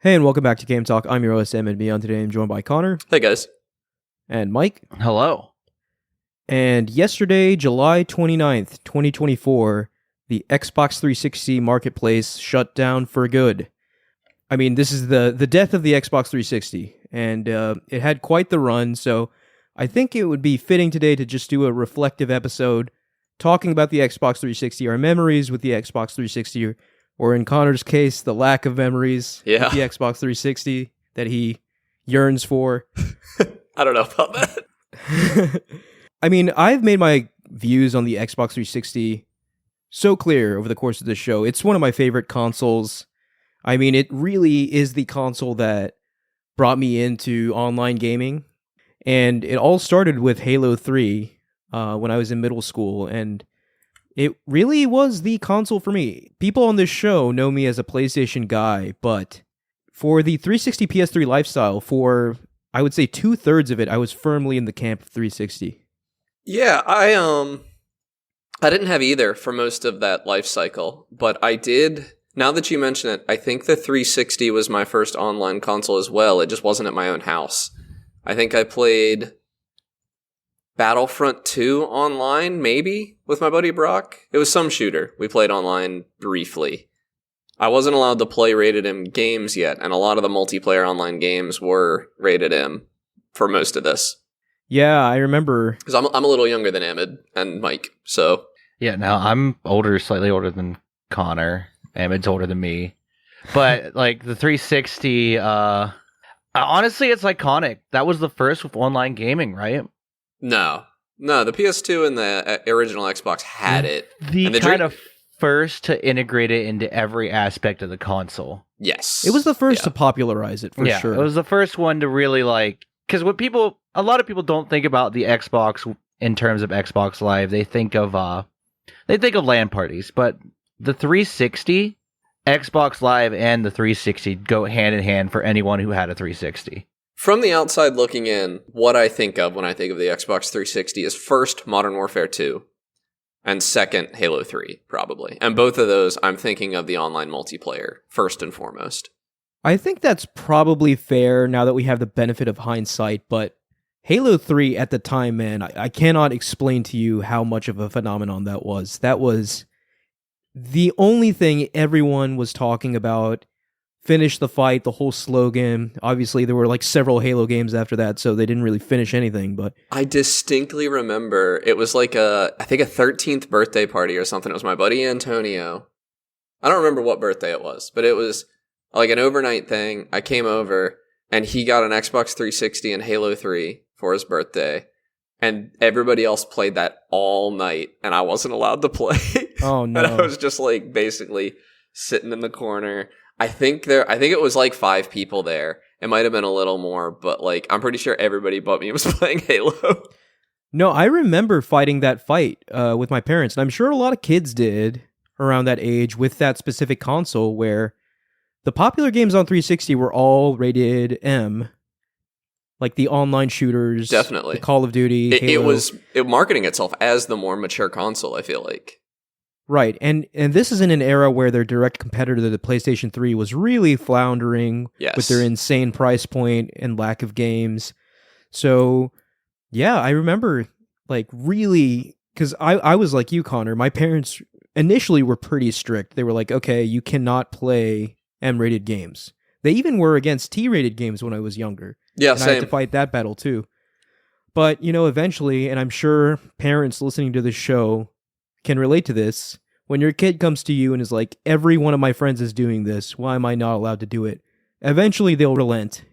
Hey, and welcome back to Game Talk. I'm your host, Em, and me on today I'm joined by Connor. Hey, guys. And Mike. Hello. And yesterday, July 29th, 2024, the Xbox 360 marketplace shut down for good. I mean, this is the death of the Xbox 360, and it had quite the run, so I think it would be fitting today to just do a reflective episode talking about the Xbox 360, our memories with the Xbox 360, or in Connor's case, the lack of memories with the Xbox 360 that he yearns for. I don't know about that. I mean, I've made my views on the Xbox 360 so clear over the course of this show. It's one of my favorite consoles. I mean, it really is the console that brought me into online gaming. And it all started with Halo 3 when I was in middle school, and it really was the console for me. People on this show know me as a PlayStation guy, but for the 360 PS3 lifestyle, for I would say 2/3 of it, I was firmly in the camp of 360. Yeah, I didn't have either for most of that life cycle, but I did. Now that you mention it, I think the 360 was my first online console as well. It just wasn't at my own house. I think I played Battlefront 2 online, maybe, with my buddy Brock. It was some shooter. We played online briefly. I wasn't allowed to play rated M games yet, and a lot of the multiplayer online games were rated M for most of this. Yeah, I remember. Because I'm a little younger than Ahmed and Mike, so. Yeah, now I'm slightly older than Connor. Ahmed's older than me. But, like, the 360, honestly, it's iconic. That was the first with online gaming, right? No, the PS2 and the original Xbox had it. The kind of first to integrate it into every aspect of the console. Yes. It was the first to popularize it, for sure. It was the first one to really, like... Because a lot of people don't think about the Xbox in terms of Xbox Live. They think of LAN parties, but the 360, Xbox Live and the 360 go hand in hand for anyone who had a 360. From the outside looking in, what I think of when I think of the Xbox 360 is first Modern Warfare 2 and second Halo 3, probably. And both of those, I'm thinking of the online multiplayer first and foremost. I think that's probably fair now that we have the benefit of hindsight, but Halo 3 at the time, man, I cannot explain to you how much of a phenomenon that was. That was the only thing everyone was talking about. Finish the fight, the whole slogan. Obviously, there were like several Halo games after that, so they didn't really finish anything, but I distinctly remember it was like I think a 13th birthday party or something. It was my buddy Antonio. I don't remember what birthday it was, but it was like an overnight thing. I came over and he got an Xbox 360 and Halo 3 for his birthday, and everybody else played that all night, and I wasn't allowed to play. Oh no. And I was just like basically sitting in the corner. I think it was like 5 people there. It might have been a little more, but like I'm pretty sure everybody but me was playing Halo. No, I remember fighting that fight with my parents, and I'm sure a lot of kids did around that age with that specific console, where the popular games on 360 were all rated M, like the online shooters, Definitely, the Call of Duty. It was marketing itself as the more mature console, I feel like. Right, and this is in an era where their direct competitor, the PlayStation 3, was really floundering with their insane price point and lack of games. So, yeah, I remember, like, really, because I was like you, Connor. My parents initially were pretty strict. They were like, okay, you cannot play M-rated games. They even were against T-rated games when I was younger. Yeah, and same. I had to fight that battle, too. But, you know, eventually, and I'm sure parents listening to this show can relate to this, when your kid comes to you and is like, every one of my friends is doing this, why am I not allowed to do it? Eventually they'll relent.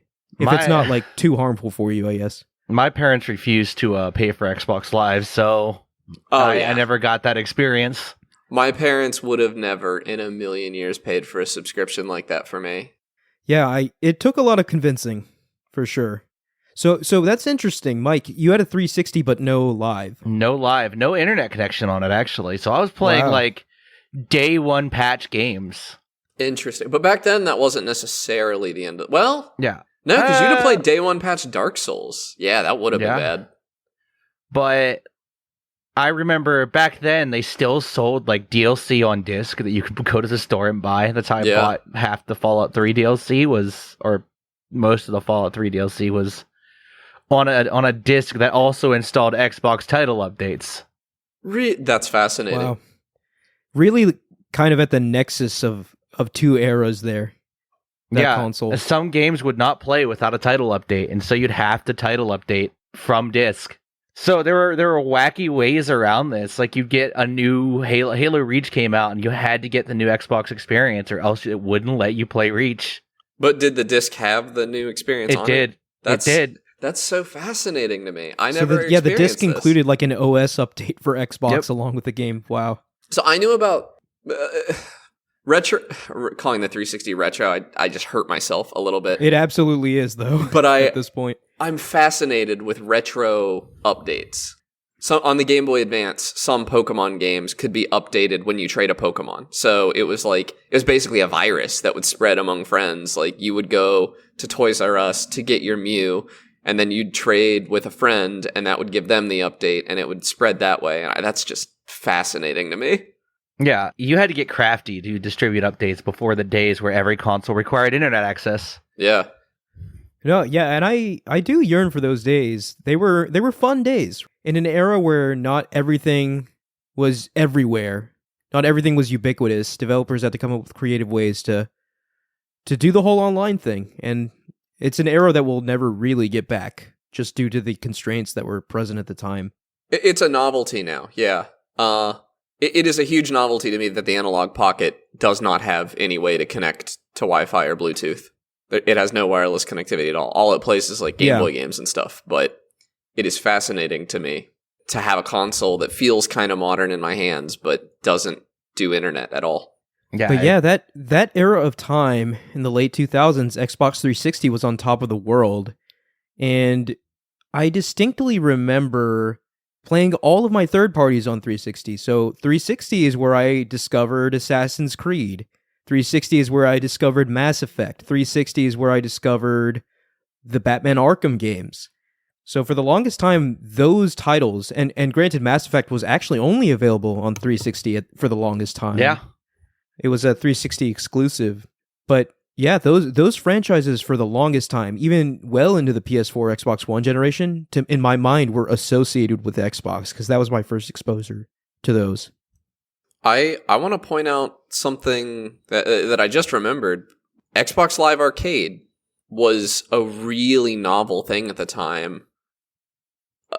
If it's not like too harmful for you, I guess. My parents refused to pay for Xbox Live, so I never got that experience. My parents would have never in a million years paid for a subscription like that for me. Yeah, it took a lot of convincing, for sure. So that's interesting. Mike, you had a 360 but no live. No live, no internet connection on it, actually. So I was playing like day one patch games. Interesting. But back then, that wasn't necessarily the end of... Well, yeah. No, because you'd have played day one patch Dark Souls. Yeah, that would have been bad. But I remember back then they still sold like DLC on disc that you could go to the store and buy. That's how I bought half the Fallout 3 DLC or most of the Fallout 3 DLC was on a disc that also installed Xbox title updates. That's fascinating. Wow. Really kind of at the nexus of two eras there. That console. Some games would not play without a title update, and so you'd have to title update from disc. So there were wacky ways around this. Like you'd get a new Halo Reach came out, and you had to get the new Xbox experience, or else it wouldn't let you play Reach. But did the disc have the new experience on it? It did. That's so fascinating to me. I So never experienced the disc this. included like an OS update for Xbox along with the game. Wow. So I knew about retro, calling the 360 retro. I just hurt myself a little bit. It absolutely is, though. But at this point, I'm fascinated with retro updates. So on the Game Boy Advance, some Pokemon games could be updated when you trade a Pokemon. So it was basically a virus that would spread among friends. Like you would go to Toys R Us to get your Mew, and then you'd trade with a friend, and that would give them the update, and it would spread that way. And that's just fascinating to me. Yeah, you had to get crafty to distribute updates before the days where every console required internet access. Yeah. No, yeah, and I do yearn for those days. They were fun days in an era where not everything was everywhere. Not everything was ubiquitous. Developers had to come up with creative ways to do the whole online thing, and it's an era that we'll never really get back, just due to the constraints that were present at the time. It's a novelty now, yeah. It is a huge novelty to me that the Analog Pocket does not have any way to connect to Wi-Fi or Bluetooth. It has no wireless connectivity at all. All it plays is like Game Boy games and stuff, but it is fascinating to me to have a console that feels kind of modern in my hands, but doesn't do internet at all. Yeah, but that era of time in the late 2000s, Xbox 360 was on top of the world. And I distinctly remember playing all of my third parties on 360. So 360 is where I discovered Assassin's Creed. 360 is where I discovered Mass Effect. 360 is where I discovered the Batman Arkham games. So for the longest time, those titles, and granted, Mass Effect was actually only available on 360 for the longest time. Yeah. It was a 360 exclusive. But yeah, those franchises for the longest time, even well into the PS4, Xbox One generation, in my mind, were associated with Xbox, because that was my first exposure to those. I want to point out something that I just remembered. Xbox Live Arcade was a really novel thing at the time,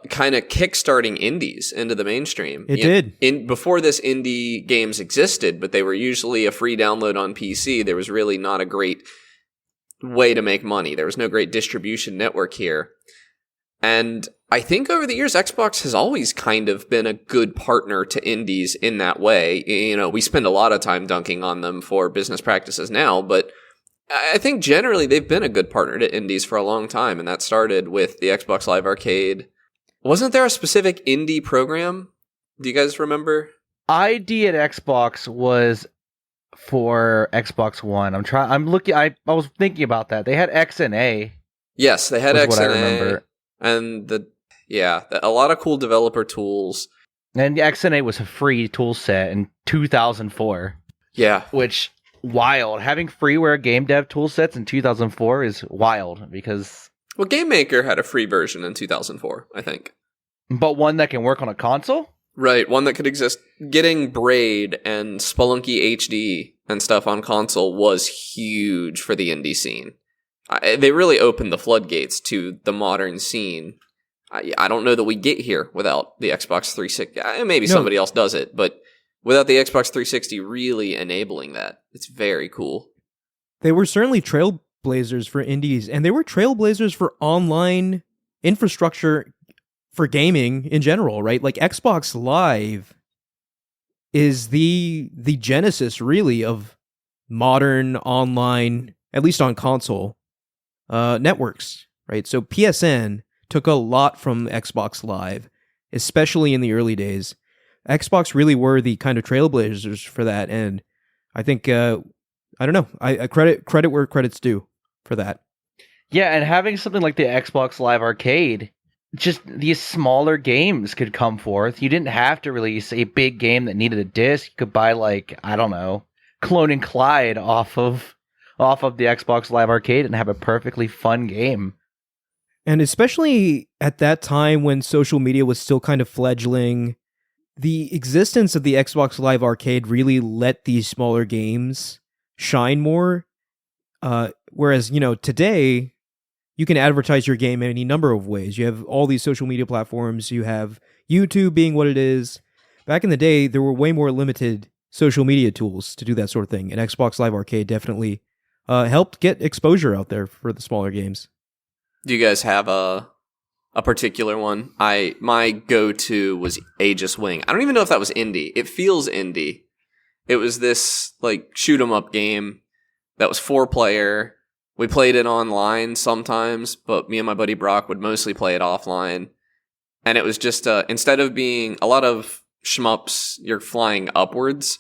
kind of kickstarting indies into the mainstream. It did. Before this, indie games existed, but they were usually a free download on PC. There was really not a great way to make money. There was no great distribution network here. And I think over the years, Xbox has always kind of been a good partner to indies in that way. You know, we spend a lot of time dunking on them for business practices now, but I think generally they've been a good partner to indies for a long time, and that started with the Xbox Live Arcade. Wasn't there a specific indie program? Do you guys remember? ID at Xbox was for Xbox One. I was thinking about that. They had X and A. Yes, they had X and A. I remember. And a lot of cool developer tools. And the XNA was a free tool set in 2004. Yeah. Which, wild. Having freeware game dev tool sets in 2004 is wild, because... Well, Game Maker had a free version in 2004, I think. But one that can work on a console? Right, one that could exist. Getting Braid and Spelunky HD and stuff on console was huge for the indie scene. They really opened the floodgates to the modern scene. I don't know that we get here without the Xbox 360. Maybe somebody else does it, but without the Xbox 360 really enabling that, it's very cool. They were certainly trailblazers for indies, and they were trailblazers for online infrastructure for gaming in general, right? Like Xbox Live is the genesis, really, of modern online, at least on console, networks, right? So PSN took a lot from Xbox Live, especially in the early days. Xbox really were the kind of trailblazers for that, and I think I don't know. I credit where credit's due for that. Yeah, and having something like the Xbox Live Arcade just these smaller games could come forth. You didn't have to release a big game that needed a disc. You could buy, like, I don't know, Clone and Clyde off of the Xbox Live Arcade and have a perfectly fun game. And especially at that time when social media was still kind of fledgling, the existence of the Xbox Live Arcade really let these smaller games shine more. Whereas, today you can advertise your game in any number of ways. You have all these social media platforms. You have YouTube being what it is. Back in the day, there were way more limited social media tools to do that sort of thing. And Xbox Live Arcade definitely helped get exposure out there for the smaller games. Do you guys have a particular one? My go-to was Aegis Wing. I don't even know if that was indie. It feels indie. It was this like shoot 'em up game that was 4-player. We played it online sometimes, but me and my buddy Brock would mostly play it offline. And it was just instead of being a lot of shmups, you're flying upwards,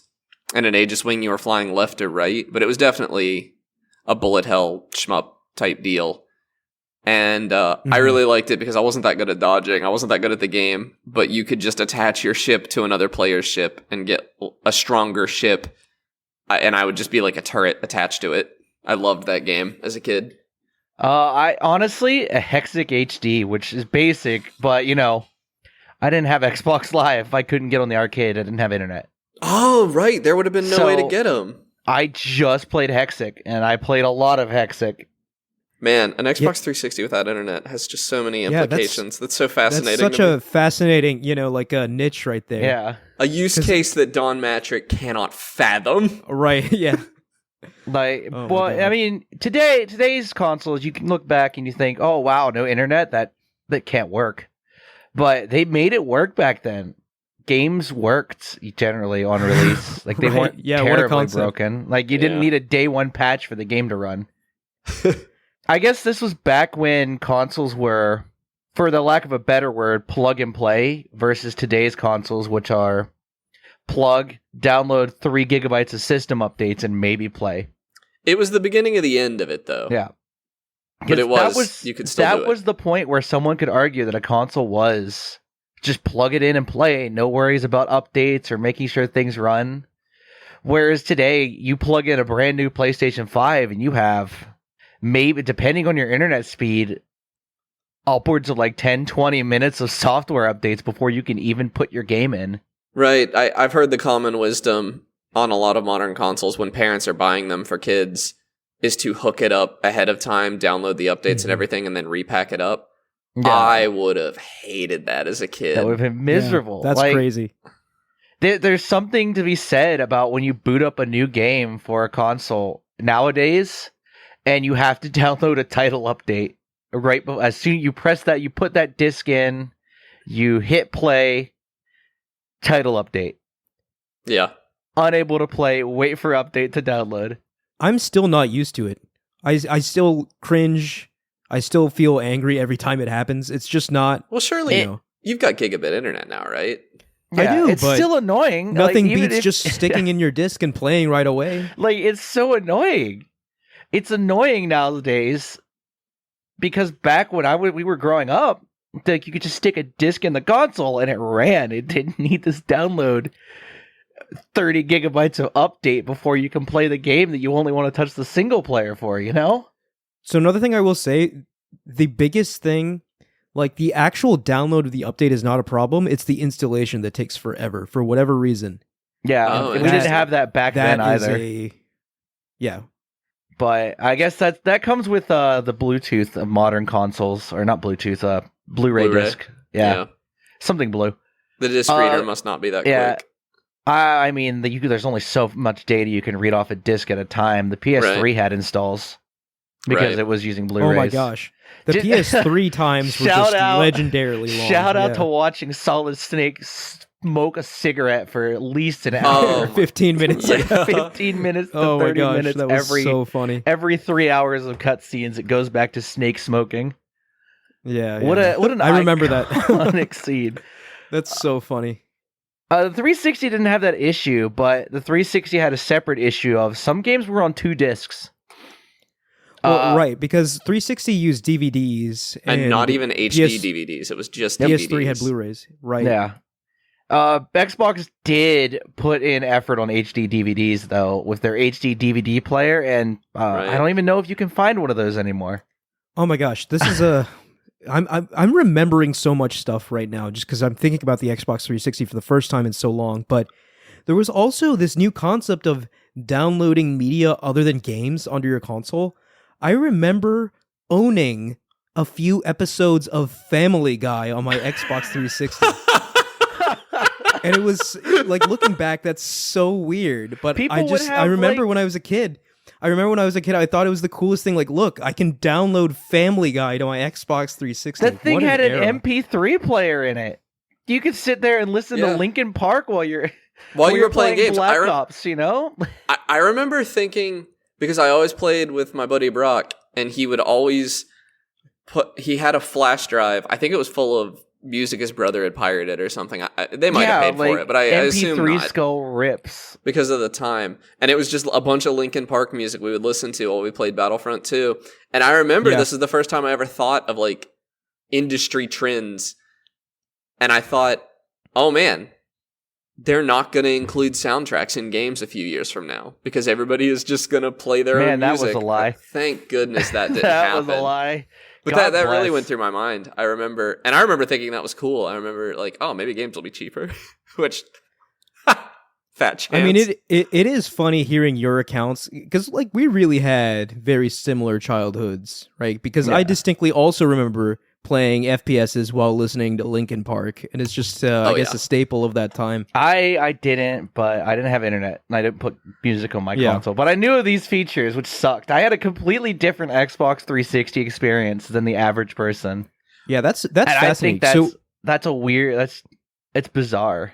and in Aegis Wing you were flying left to right. But it was definitely a bullet hell shmup type deal. And I really liked it because I wasn't that good at dodging. I wasn't that good at the game, but you could just attach your ship to another player's ship and get a stronger ship. And I would just be like a turret attached to it. I loved that game as a kid. I honestly, a Hexic HD, which is basic, but I didn't have Xbox Live. I couldn't get on the arcade. I didn't have internet. Oh, right. There would have been no way to get them. I just played Hexic, and I played a lot of Hexic. Man, an Xbox 360 without internet has just so many implications. That's so fascinating. That's such a fascinating, like a niche right there. Yeah. A use case that Don Matrick cannot fathom. Right, yeah. I mean, today's consoles, you can look back and you think, oh, wow, no internet? That can't work. But they made it work back then. Games worked generally on release. Like, they weren't terribly broken. Like, you didn't need a day one patch for the game to run. I guess this was back when consoles were, for the lack of a better word, plug and play versus today's consoles, which are plug, download 3 gigabytes of system updates, and maybe play. It was the beginning of the end of it, though. Yeah. But you could still do it. That was the point where someone could argue that a console was just plug it in and play, no worries about updates or making sure things run. Whereas today, you plug in a brand new PlayStation 5 and you have, maybe, depending on your internet speed, upwards of like 10, 20 minutes of software updates before you can even put your game in. Right. I've heard the common wisdom on a lot of modern consoles when parents are buying them for kids is to hook it up ahead of time, download the updates and everything, and then repack it up. Yeah. I would have hated that as a kid. That would have been miserable. Yeah, that's crazy. There's something to be said about when you boot up a new game for a console nowadays, and you have to download a title update. Right, but as soon as you press that, you put that disc in, you hit play, title update. Yeah. Unable to play, wait for update to download. I'm still not used to it. I still cringe. I still feel angry every time it happens. It's just not... Well, surely you've got gigabit internet now, right? Yeah, I do, it's but still annoying. Nothing beats just sticking in your disc and playing right away. Like, it's so annoying. It's annoying nowadays because back when we were growing up, like, you could just stick a disc in the console and it ran. It didn't need this download 30 gigabytes of update before you can play the game that you only want to touch the single player for, So another thing I will say, the biggest thing, like the actual download of the update is not a problem. It's the installation that takes forever for whatever reason. Yeah, we didn't have that back then either. Yeah. But I guess that comes with the Bluetooth of modern consoles, or not Bluetooth, Blu-ray disc. Yeah. Something blue. The disc reader must not be that quick. I mean, there's only so much data you can read off a disc at a time. The PS3 had installs because it was using Blu-rays. Oh my gosh. The PS3 times were just legendarily long. Shout out to watching Solid Snake smoke a cigarette for at least an hour. 15 minutes. 15 minutes to 30 minutes. That was so funny. Every 3 hours of cutscenes, it goes back to Snake smoking. Yeah. What an I remember that iconic scene. That's so funny. The 360 didn't have that issue, but the 360 had a separate issue of some games were on 2 discs. Well, right, because 360 used DVDs and not even HD PS DVDs. It was just DVDs. PS3 had Blu-rays, right? Yeah. Xbox did put in effort on HD DVDs though with their HD DVD player, and I don't even know if you can find one of those anymore. Oh my gosh, this is a. I'm remembering so much stuff right now just because I'm thinking about the Xbox 360 for the first time in so long. But there was also this new concept of downloading media other than games onto your console. I remember owning a few episodes of Family Guy on my Xbox 360. And it was like, looking back, that's so weird. But I remember when I was a kid. I thought it was the coolest thing. Like, look, I can download Family Guy to my Xbox 360. That thing had an MP3 player in it. You could sit there and listen to Linkin Park while you were playing games. Black Ops, you know? I remember thinking, because I always played with my buddy Brock, and he would always he had a flash drive. I think it was full of music his brother had pirated or something. They might have paid for it, but I assume not. MP3 skull rips. Because of the time. And it was just a bunch of Linkin Park music we would listen to while we played Battlefront 2. And I remember this is the first time I ever thought of like industry trends. And I thought, oh man, they're not going to include soundtracks in games a few years from now because everybody is just going to play their own music. Man, that was a lie. Thank goodness that didn't happen. That was a lie. But that really went through my mind. I remember thinking that was cool. I remember like, oh, maybe games will be cheaper, which fat chance. I mean, it is funny hearing your accounts because like we really had very similar childhoods, right? Because I distinctly also remember playing FPSs while listening to Linkin Park, and it's just I guess a staple of that time. I didn't, but I didn't have internet, and I didn't put music on my console. But I knew of these features, which sucked. I had a completely different Xbox 360 experience than the average person. Yeah, that's fascinating. I think that's a weird. It's bizarre.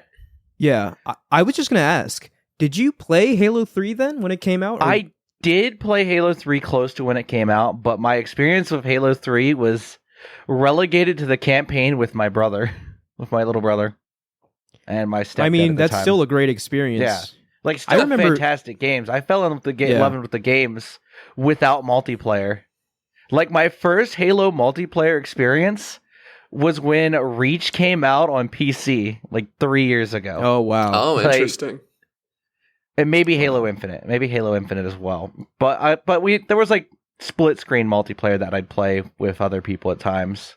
Yeah, I was just gonna ask, did you play Halo 3 then when it came out? I did play Halo 3 close to when it came out, but my experience with Halo 3 was relegated to the campaign with my brother, with my little brother, and my stepdad. I mean, that's time. still a great experience. Yeah, like still fantastic games. I fell in with loving with the games without multiplayer. Like my first Halo multiplayer experience was when Reach came out on PC like 3 years ago. Oh wow! Oh, interesting. And maybe Halo Infinite, as well. But there was like split screen multiplayer that I'd play with other people at times,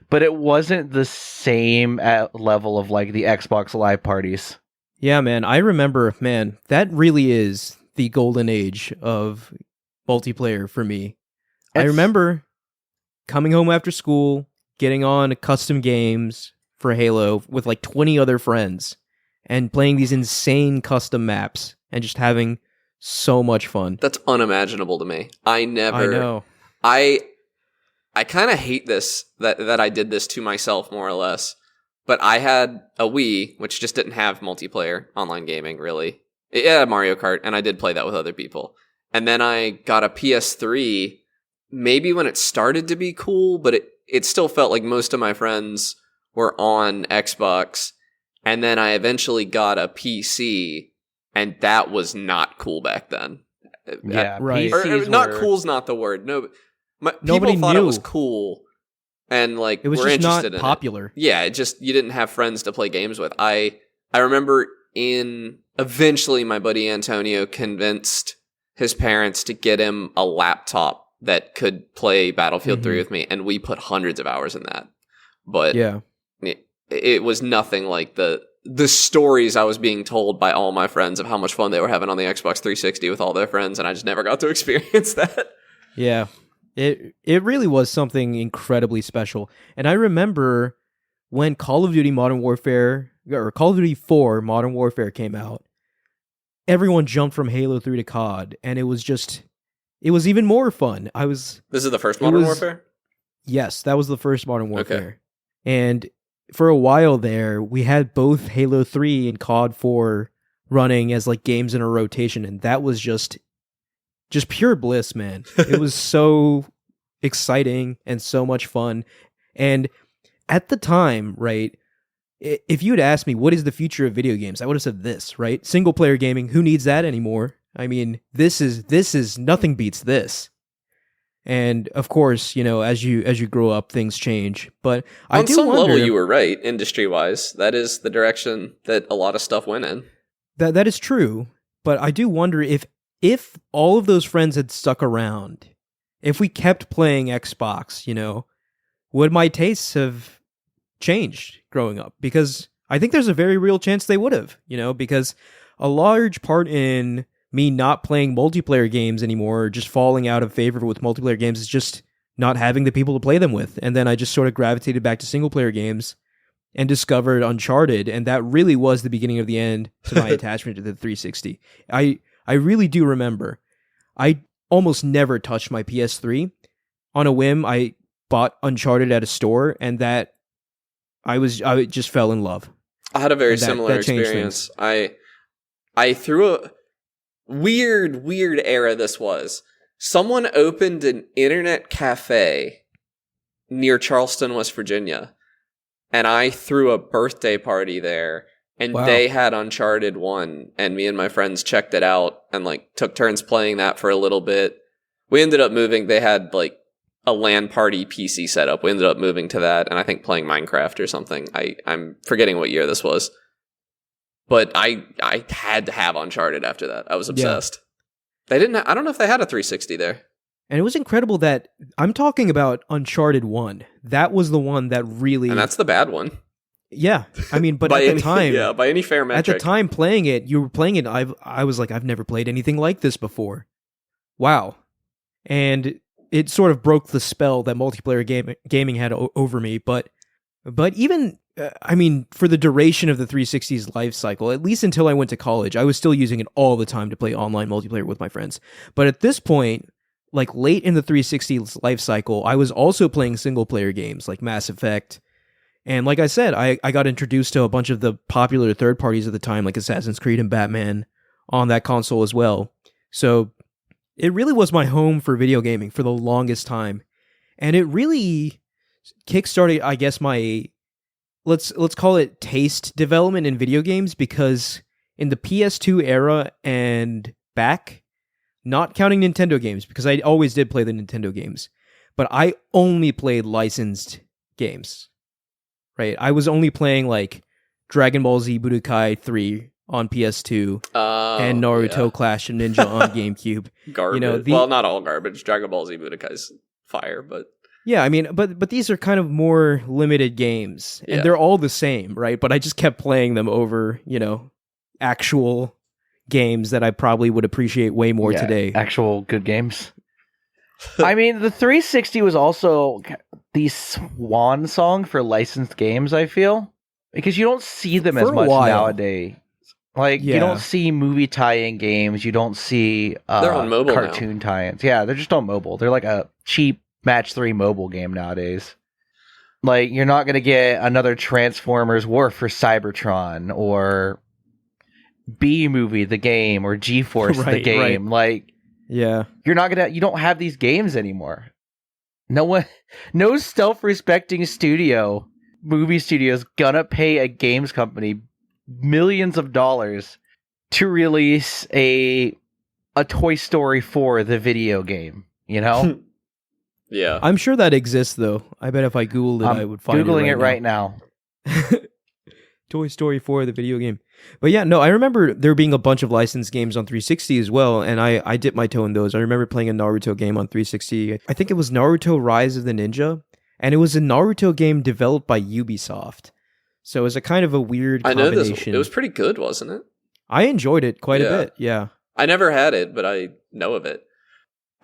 but it wasn't the same level of like the Xbox Live parties. Yeah, man, I remember, man, that really is the golden age of multiplayer for me. I remember coming home after school, getting on custom games for Halo with like 20 other friends and playing these insane custom maps and just having so much fun. That's unimaginable to me. I know. I kind of hate this, that I did this to myself more or less. But I had a Wii, which just didn't have multiplayer online gaming, really. It had Mario Kart, and I did play that with other people. And then I got a PS3, maybe when it started to be cool, but it still felt like most of my friends were on Xbox. And then I eventually got a PC, and that was not cool back then. Yeah, right. Not cool's not the word. No, nobody people thought knew. it was cool, and like it was were just interested not in popular. Yeah, it just you didn't have friends to play games with. I remember eventually my buddy Antonio convinced his parents to get him a laptop that could play Battlefield 3 with me, and we put hundreds of hours in that. But yeah, it was nothing like the stories I was being told by all my friends of how much fun they were having on the Xbox 360 with all their friends, and I just never got to experience that. Yeah, it really was something incredibly special. And I remember when Call of Duty Modern Warfare, or Call of Duty 4 Modern Warfare came out, everyone jumped from Halo 3 to COD, and it was even more fun. This is the first Modern Warfare? Yes, that was the first Modern Warfare. Okay. And for a while there, we had both Halo 3 and COD 4 running as like games in a rotation, and that was just pure bliss, man. It was so exciting and so much fun. And at the time, right, if you had asked me what is the future of video games, I would have said this, right? Single player gaming, who needs that anymore? I mean, this is nothing beats this. And of course, as you grow up, things change. But I On do some wonder level, you were right, industry-wise. That is the direction that a lot of stuff went in. that is true. But I do wonder if all of those friends had stuck around, if we kept playing Xbox, would my tastes have changed growing up? Because I think there's a very real chance they would have, because a large part in me not playing multiplayer games anymore, or just falling out of favor with multiplayer games, is just not having the people to play them with. And then I just sort of gravitated back to single player games and discovered Uncharted, and that really was the beginning of the end to my attachment to the 360. I really do remember, I almost never touched my PS3. On a whim, I bought Uncharted at a store, and that I just fell in love. I had a very similar experience. I threw a weird era this was. Someone opened an internet cafe near Charleston, West Virginia, and I threw a birthday party there, and They had Uncharted 1, and me and my friends checked it out and took turns playing that for a little bit. We ended up moving. They had a LAN party PC setup. We ended up moving to that, and I think playing Minecraft or something. I'm forgetting what year this was. But I had to have Uncharted after that. I was obsessed. Yeah. They didn't. I don't know if they had a 360 there. And it was incredible that I'm talking about Uncharted 1. That was the one that really... And that's the bad one. Yeah. I mean, but at the time... Yeah, by any fair metric. At the time playing it, you were playing it, I was like, I've never played anything like this before. Wow. And it sort of broke the spell that multiplayer gaming had over me. But even... for the duration of the 360's life cycle, at least until I went to college, I was still using it all the time to play online multiplayer with my friends. But at this point, late in the 360's life cycle, I was also playing single player games like Mass Effect. And like I said, I got introduced to a bunch of the popular third parties at the time, like Assassin's Creed and Batman, on that console as well. So it really was my home for video gaming for the longest time. And it really kickstarted, I guess, my... Let's call it taste development in video games, because in the PS2 era and back, not counting Nintendo games, because I always did play the Nintendo games, but I only played licensed games, right? I was only playing Dragon Ball Z Budokai 3 on PS2 and Naruto Clash of Ninja on GameCube. Garbage. Well, not all garbage. Dragon Ball Z Budokai's fire, but... Yeah, but these are kind of more limited games, and they're all the same, right? But I just kept playing them over, actual games that I probably would appreciate way more today. Actual good games. The 360 was also the swan song for licensed games, I feel. Because you don't see them as much nowadays. You don't see movie tie-in games, you don't see they're on mobile cartoon tie-ins. Yeah, they're just on mobile. They're like a cheap Match 3 mobile game nowadays. You're not going to get another Transformers War for Cybertron or B-Movie the game or G-Force the game. Right. Yeah. You're not going to... You don't have these games anymore. No self-respecting movie studio is going to pay a games company millions of dollars to release a Toy Story 4 the video game, Yeah. I'm sure that exists, though. I bet if I Googled it, I would find it. Googling it right now. Toy Story 4, the video game. But yeah, no, I remember there being a bunch of licensed games on 360 as well, and I dipped my toe in those. I remember playing a Naruto game on 360. I think it was Naruto Rise of the Ninja, and it was a Naruto game developed by Ubisoft. So it was a kind of a weird combination. I know this. It was pretty good, wasn't it? I enjoyed it quite a bit, yeah. I never had it, but I know of it.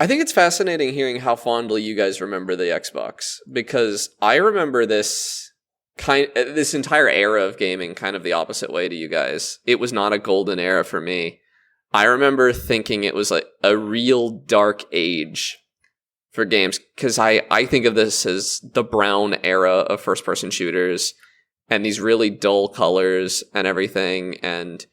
I think it's fascinating hearing how fondly you guys remember the Xbox, because I remember this entire era of gaming kind of the opposite way to you guys. It was not a golden era for me. I remember thinking it was a real dark age for games, because I think of this as the brown era of first-person shooters and these really dull colors and everything, and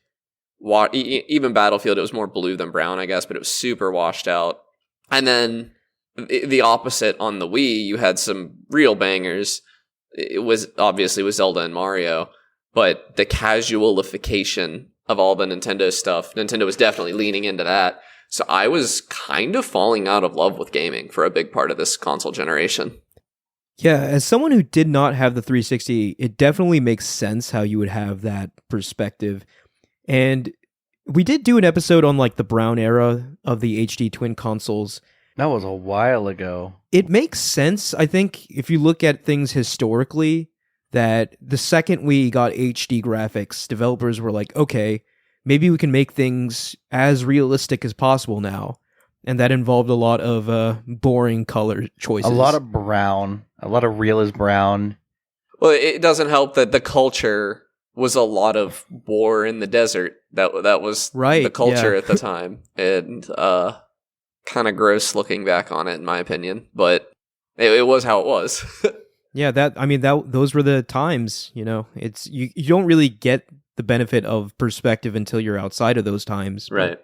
even Battlefield, it was more blue than brown, I guess, but it was super washed out. And then the opposite on the Wii, you had some real bangers. It was obviously with Zelda and Mario, but the casualification of all the Nintendo stuff, Nintendo was definitely leaning into that. So I was kind of falling out of love with gaming for a big part of this console generation. Yeah, as someone who did not have the 360, it definitely makes sense how you would have that perspective. And we did do an episode on like the brown era of the HD twin consoles. That was a while ago. It makes sense, I think, if you look at things historically, that the second we got HD graphics, developers were like, okay, maybe we can make things as realistic as possible now. And that involved a lot of boring color choices. A lot of brown. A lot of real is brown. Well, it doesn't help that the culture was a lot of war in the desert. That was right, the culture yeah. at the time. And kind of gross looking back on it, in my opinion. But it was how it was. Yeah, those were the times, It's you don't really get the benefit of perspective until you're outside of those times. Right.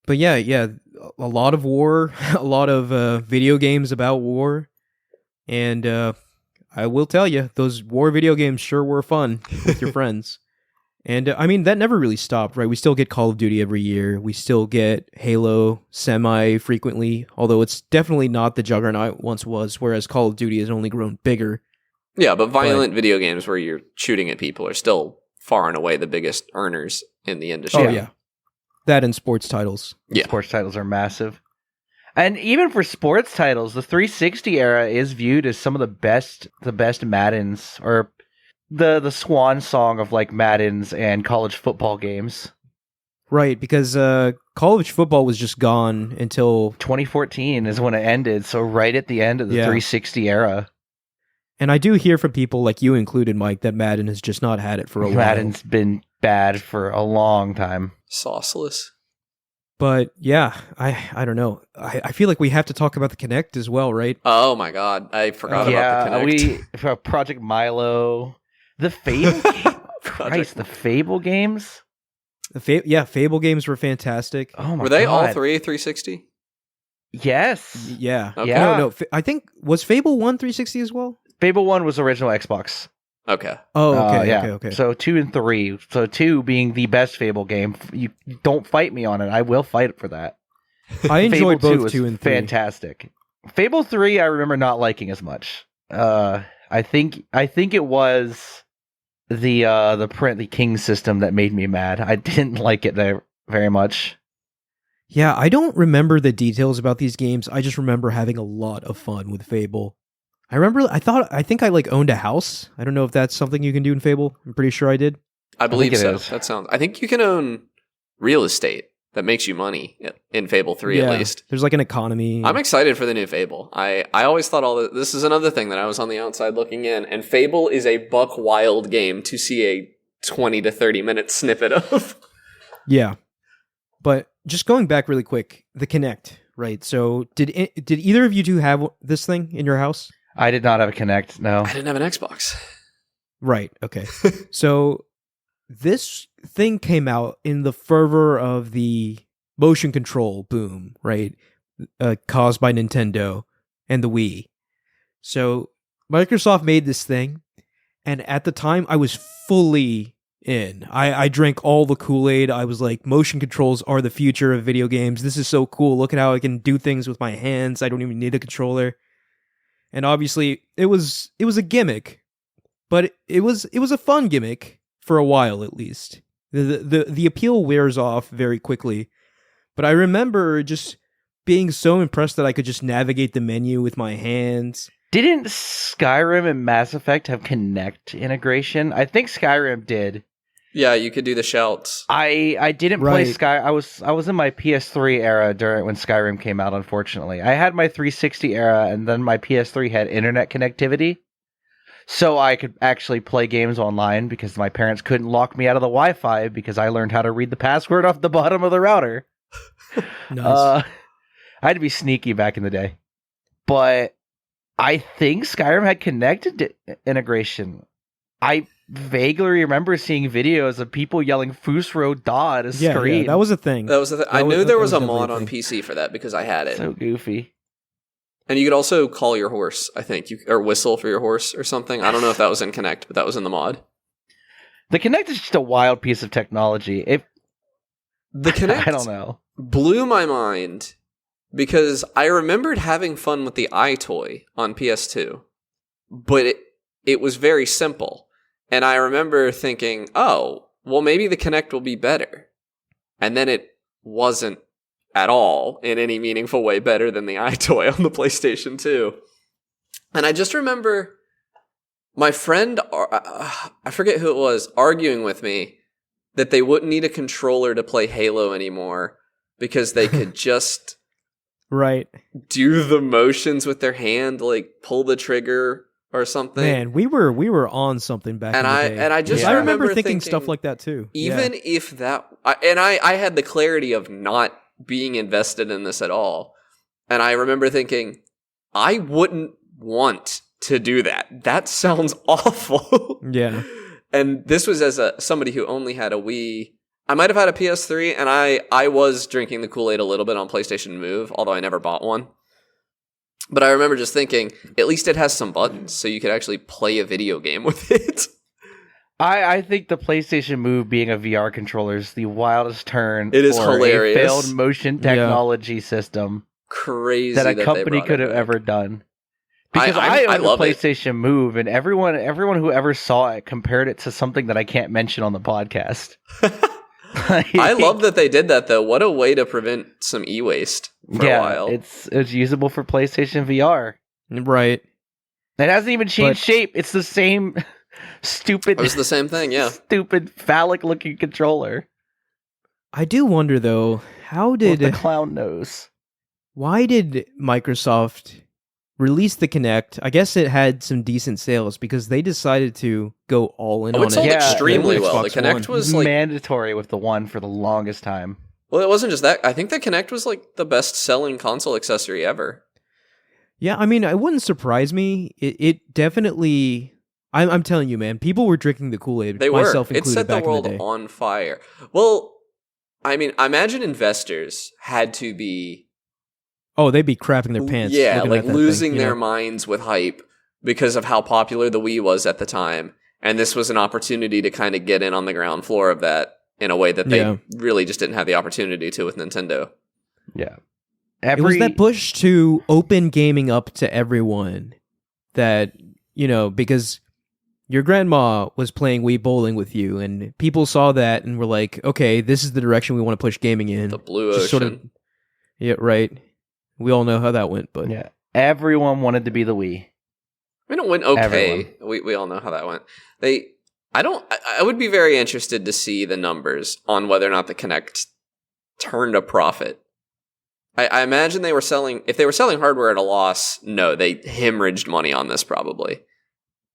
But yeah, a lot of war, a lot of video games about war. And I will tell you, those war video games sure were fun with your friends. And that never really stopped, right? We still get Call of Duty every year. We still get Halo semi-frequently, although it's definitely not the juggernaut it once was, whereas Call of Duty has only grown bigger. Yeah, but violent video games where you're shooting at people are still far and away the biggest earners in the industry. Oh, yeah. That and sports titles. Yeah. Sports titles are massive. And even for sports titles, the 360 era is viewed as some of the best Maddens, or the swan song of like Maddens and college football games. Right, because college football was just gone until 2014 is when it ended, so right at the end of the 360 era. And I do hear from people like you included, Mike, that Madden has just not had it for a while. Madden's been bad for a long time. Sauceless. But yeah, I don't know. I feel like we have to talk about the Kinect as well, right? Oh my god, I forgot about the Kinect. Project Milo, the Fable Christ, the Fable games? Fable games were fantastic. Oh my god. Were they all three 360? Yes. Yeah. Okay. Yeah. No, I think, was Fable 1 360 as well? Fable 1 was original Xbox. Okay. Oh, okay, yeah. okay. So 2 and 3. So 2 being the best Fable game. You don't fight me on it. I will fight for that. I enjoyed Fable both 2 and 3. Fantastic. Fable 3 I remember not liking as much. I think it was the King system that made me mad. I didn't like it there very much. Yeah, I don't remember the details about these games. I just remember having a lot of fun with Fable. I think I like owned a house. I don't know if that's something you can do in Fable. I'm pretty sure I did. I believe it so. is. I think you can own real estate that makes you money in Fable 3 at least. There's like an economy. I'm excited for the new Fable. I always thought this is another thing that I was on the outside looking in, and Fable is a buck wild game to see a 20 to 30 minute snippet of. Yeah. But just going back really quick, the Kinect, right? So did either of you two have this thing in your house? I did not have a Kinect, no. I didn't have an Xbox. Right, okay. So this thing came out in the fervor of the motion control boom, right? Caused by Nintendo and the Wii. So Microsoft made this thing, and at the time I was fully in. I drank all the Kool-Aid. I was like, motion controls are the future of video games. This is so cool. Look at how I can do things with my hands. I don't even need a controller. And obviously, it was a gimmick, but it was a fun gimmick for a while at least. The appeal wears off very quickly, but I remember just being so impressed that I could just navigate the menu with my hands. Didn't Skyrim and Mass Effect have Kinect integration? I think Skyrim did. Yeah, you could do the shouts. I didn't play I was in my PS3 era when Skyrim came out, unfortunately. I had my 360 era, and then my PS3 had internet connectivity. So I could actually play games online because my parents couldn't lock me out of the Wi-Fi because I learned how to read the password off the bottom of the router. Nice. I had to be sneaky back in the day. But I think Skyrim had Kinect integration. I vaguely remember seeing videos of people yelling Fusro Da at a screen. Yeah, that was a thing. I knew there was a mod on PC for that because I had it. So goofy. And you could also call your horse, I think, or whistle for your horse or something. I don't know if that was in Kinect, but that was in the mod. The Kinect is just a wild piece of technology. The Kinect I don't know. blew my mind because I remembered having fun with the iToy on PS2, but it was very simple. And I remember thinking, oh, well, maybe the Kinect will be better. And then it wasn't at all in any meaningful way better than the iToy on the PlayStation 2. And I just remember my friend, I forget who it was, arguing with me that they wouldn't need a controller to play Halo anymore because they could just Right. do the motions with their hand, like pull the trigger or something. Man, we were on something back in the day. And I just I remember thinking stuff like that too. Even if that, I had the clarity of not being invested in this at all. And I remember thinking, I wouldn't want to do that. That sounds awful. Yeah. And this was as somebody who only had a Wii. I might have had a PS3, and I was drinking the Kool-Aid a little bit on PlayStation Move, although I never bought one. But I remember just thinking, at least it has some buttons, so you could actually play a video game with it. I think the PlayStation Move being a VR controller is the wildest turn. It is for hilarious. A failed motion technology system Crazy that a they company brought could it have back. ever done. Because I own the love it. PlayStation Move, and everyone who ever saw it compared it to something that I can't mention on the podcast. I love that they did that, though. What a way to prevent some e-waste for a while. It's usable for PlayStation VR. Right. It hasn't even changed shape. It's the same stupid. It was the same thing, yeah. Stupid phallic-looking controller. I do wonder though, With the clown nose. why did Microsoft release the Kinect? I guess it had some decent sales because they decided to go all in on It it. sold extremely with well. The Xbox Kinect One. was like, mandatory with the One for the longest time. well, it wasn't just that. I think the Kinect was like the best-selling console accessory ever. Yeah, I mean, it wouldn't surprise me. It definitely. I'm telling you, man, people were drinking the Kool-Aid. They were. Myself It included, set the back world in the day. on fire. Well, I mean, I imagine investors had to be Oh, they'd be crapping their pants. yeah, looking like at that losing thing, you their know? minds with hype because of how popular the Wii was at the time. And this was an opportunity to kind of get in on the ground floor of that in a way that they really just didn't have the opportunity to with Nintendo. Yeah. It was that push to open gaming up to everyone that, because your grandma was playing Wii Bowling with you, and people saw that and were like, okay, this is the direction we want to push gaming in. The blue Just ocean. Yeah, right. We all know how that went, but Yeah. Everyone wanted to be the Wii. I mean, it went okay. We all know how that went. I would be very interested to see the numbers on whether or not the Kinect turned a profit. I imagine if they were selling hardware at a loss, no, they hemorrhaged money on this probably.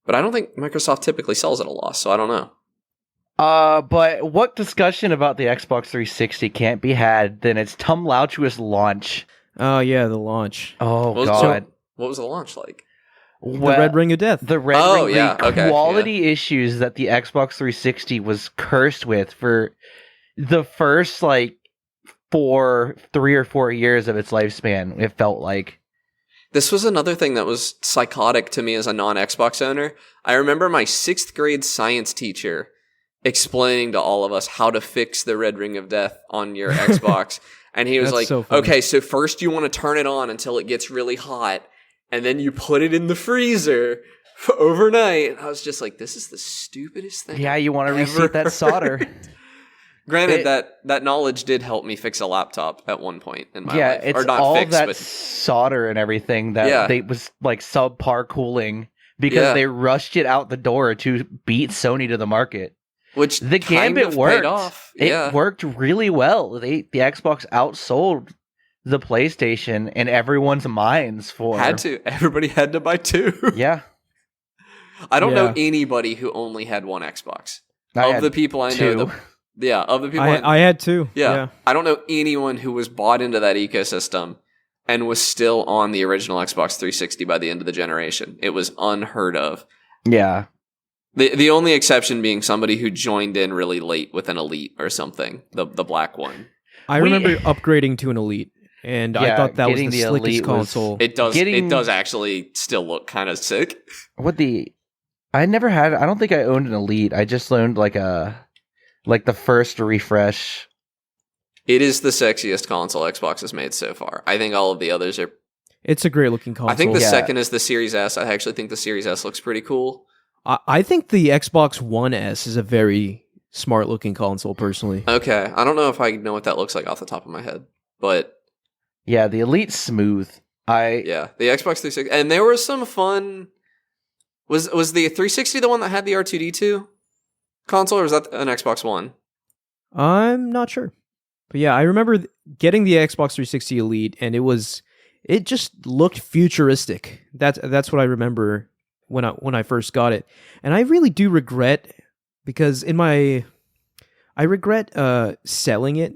But I don't think Microsoft typically sells at a loss, so I don't know. But what discussion about the Xbox 360 can't be had than its tumultuous launch? oh yeah, the launch. Oh, What God. was the launch like? The Red Ring of Death. The Red Oh, Ring, yeah, the okay, quality issues that the Xbox 360 was cursed with for the first, 3 or 4 years of its lifespan, it felt like. This was another thing that was psychotic to me as a non-Xbox owner. I remember my 6th grade science teacher explaining to all of us how to fix the Red Ring of Death on your Xbox. And he was That's like, so funny. okay, so first you want to turn it on until it gets really hot, and then you put it in the freezer for overnight. And I was just like, this is the stupidest thing. Yeah, you want to I've reseat ever that solder. heard. Granted, that knowledge did help me fix a laptop at one point in my life. It's Or not all fix, that but solder and everything that they was subpar cooling because they rushed it out the door to beat Sony to the market. which The kind gambit of worked. paid off. It worked really well. The Xbox outsold the PlayStation in everyone's minds for Everybody had to buy 2. Yeah. I don't know Yeah. anybody who only had one Xbox. I Of had the people I know, 2. of the people I had two. yeah, I don't know anyone who was bought into that ecosystem and was still on the original Xbox 360 by the end of the generation. It was unheard of. Yeah. The only exception being somebody who joined in really late with an Elite or something, the black one. I remember upgrading to an Elite, and I thought that was getting the the slickest Elite was- console. It does actually still look kind of sick. I don't think I owned an Elite. I just owned the first refresh It is the sexiest console Xbox has made so far. I think all of the others are... It's a great looking console. I think the second is the Series S. I actually think the Series S looks pretty cool. I think the Xbox One S is a very smart looking console, personally. Okay. I don't know if I know what that looks like off the top of my head, but... Yeah, the Elite's smooth. Yeah, the Xbox 360... And there was some fun... Was the 360 the one that had the R2-D2 console, or was that an Xbox One? I'm not sure. But yeah, I remember getting the Xbox 360 Elite, and it just looked futuristic. That's what I remember when I first got it. And I really do regret, because I regret selling it.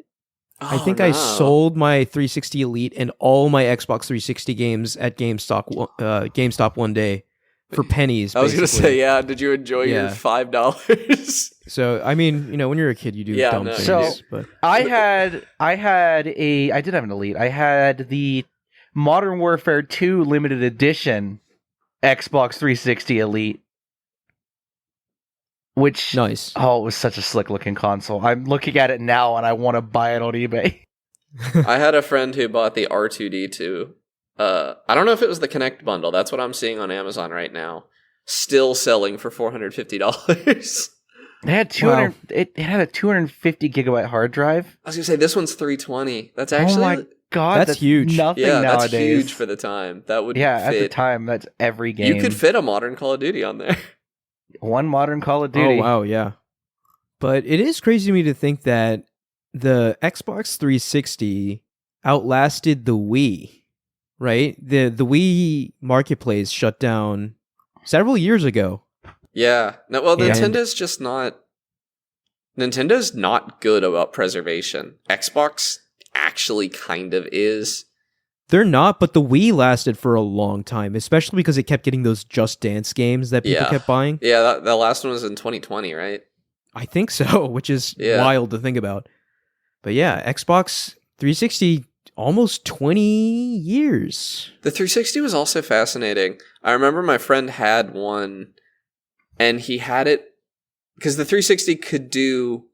I think I sold my 360 Elite and all my Xbox 360 games at GameStop one day for pennies. I was going to say, yeah, did you enjoy your $5? So, I mean, when you're a kid, you do dumb things. So, but. I did have an Elite. I had the Modern Warfare 2 limited edition Xbox 360 Elite. Which, nice. Oh, it was such a slick looking console. I'm looking at it now and I want to buy it on eBay. I had a friend who bought the R2-D2. I don't know if it was the Kinect bundle. That's what I'm seeing on Amazon right now. Still selling for $450. It had 200. Wow. It had a 250 gigabyte hard drive. I was gonna say this one's 320. That's actually oh my god, that's huge. Nothing yeah, nowadays. That's huge for the time. That would fit. At the time, that's every game. You could fit a modern Call of Duty on there. One modern Call of Duty. Oh wow, yeah. But it is crazy to me to think that the Xbox 360 outlasted the Wii. Right? The Wii marketplace shut down several years ago. Yeah. No, well, Nintendo's not good about preservation. Xbox actually kind of is. They're not, but the Wii lasted for a long time, especially because it kept getting those Just Dance games that people kept buying. Yeah, that last one was in 2020, right? I think so, which is wild to think about. But yeah, Xbox 360, almost 20 years. The 360 was also fascinating. I remember my friend had one, and he had it because the 360 could do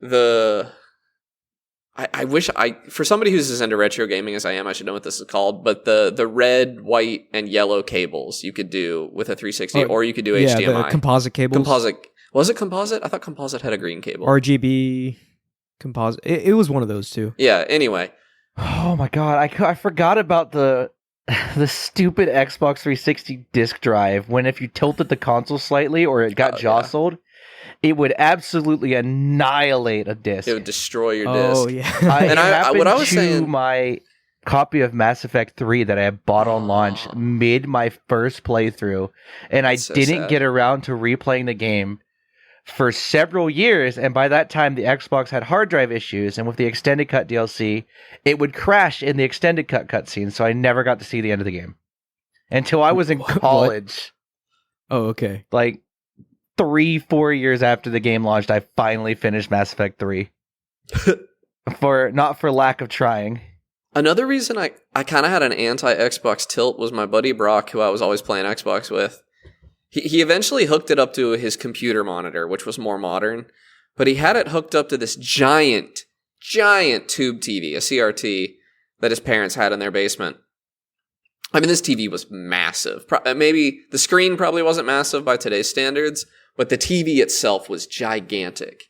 the... I wish for somebody who's as into retro gaming as I am, I should know what this is called, but the red, white, and yellow cables you could do with a 360, or you could do HDMI. Yeah, the composite cables. Was it composite? I thought composite had a green cable. RGB composite. It was one of those two. Yeah, anyway. Oh my god, I forgot about the stupid Xbox 360 disc drive, when if you tilted the console slightly or it got jostled, it would absolutely annihilate a disc. It would destroy your disc. Oh, yeah. What I was saying... my copy of Mass Effect 3 that I had bought on launch mid my first playthrough, and I didn't get around to replaying the game for several years, and by that time the Xbox had hard drive issues, and with the Extended Cut DLC, it would crash in the Extended Cut cutscene, so I never got to see the end of the game. Until I was in college. Oh, okay. Like... 3-4 years after the game launched, I finally finished Mass Effect 3. Not for lack of trying. Another reason I kind of had an anti-Xbox tilt was my buddy Brock, who I was always playing Xbox with. He eventually hooked it up to his computer monitor, which was more modern, but he had it hooked up to this giant tube TV, a CRT, that his parents had in their basement. I mean, this TV was massive. Maybe the screen probably wasn't massive by today's standards, but the TV itself was gigantic.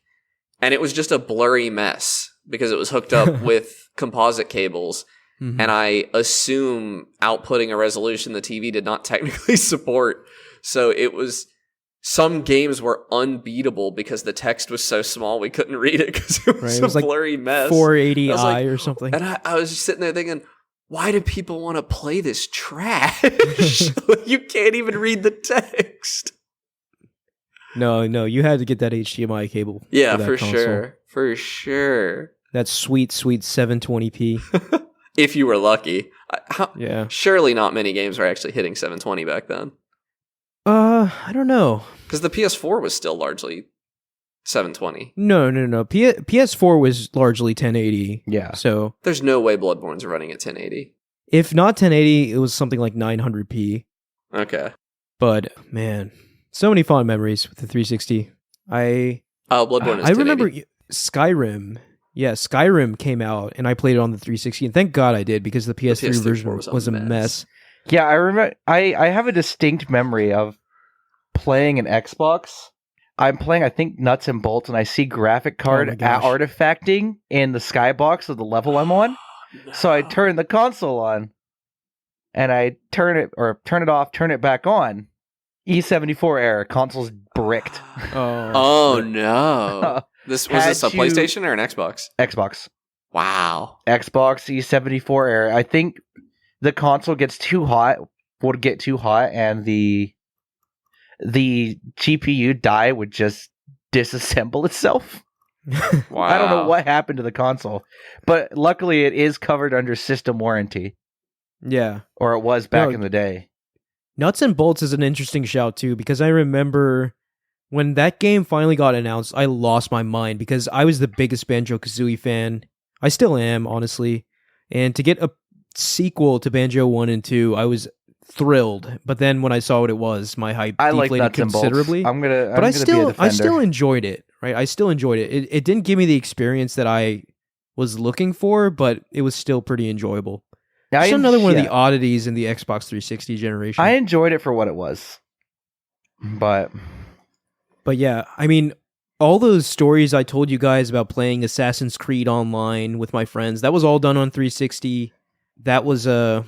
And it was just a blurry mess because it was hooked up with composite cables. Mm-hmm. And I assume outputting a resolution the TV did not technically support. So it was... Some games were unbeatable because the text was so small we couldn't read it because it was a blurry mess. 480i or something. And I was just sitting there thinking... Why do people want to play this trash? You can't even read the text. No, you had to get that HDMI cable. Yeah, for sure. That sweet 720p. If you were lucky. Yeah. Surely not many games were actually hitting 720 back then. I don't know. Because the PS4 was still largely 720. No. PS4 was largely 1080. Yeah. So there's no way Bloodborne's running at 1080. If not 1080, it was something like 900p. Okay. But man, so many fond memories with the 360. Bloodborne is 1080. I remember Skyrim. Yeah, Skyrim came out, and I played it on the 360, and thank God I did, because the PS3 PS3 version was a was a mess. mess. Yeah, I remember. I have a distinct memory of playing an Xbox. I'm playing, I think, Nuts and Bolts, and I see graphic card Oh my gosh. artifacting in the skybox of the level I'm on. So I turn the console on, and I turn it off, turn it back on. E74 error, console's bricked. Oh no! Was this a PlayStation or an Xbox? Xbox. Wow. Xbox E74 error. I think the console gets too hot, would get too hot, and the GPU die would just disassemble itself. Wow. I don't know what happened to the console, but luckily it is covered under system warranty, Yeah. or it was back No. in the day. Nuts and Bolts is an interesting shout, too, because I remember when that game finally got announced, I lost my mind, because I was the biggest Banjo-Kazooie fan. I still am, honestly. And to get a sequel to Banjo 1 and 2, I was thrilled. But then when I saw what it was, my hype I like deflated Nuts and Bolts. considerably. I'm gonna But be a I still defender. enjoyed it, right? I still enjoyed it. It didn't give me the experience that I was looking for, but it was still pretty enjoyable. Just another one of the oddities in the Xbox 360 generation. I enjoyed it for what it was, but yeah, I mean, all those stories I told you guys about playing Assassin's Creed Online with my friends, that was all done on 360. That was the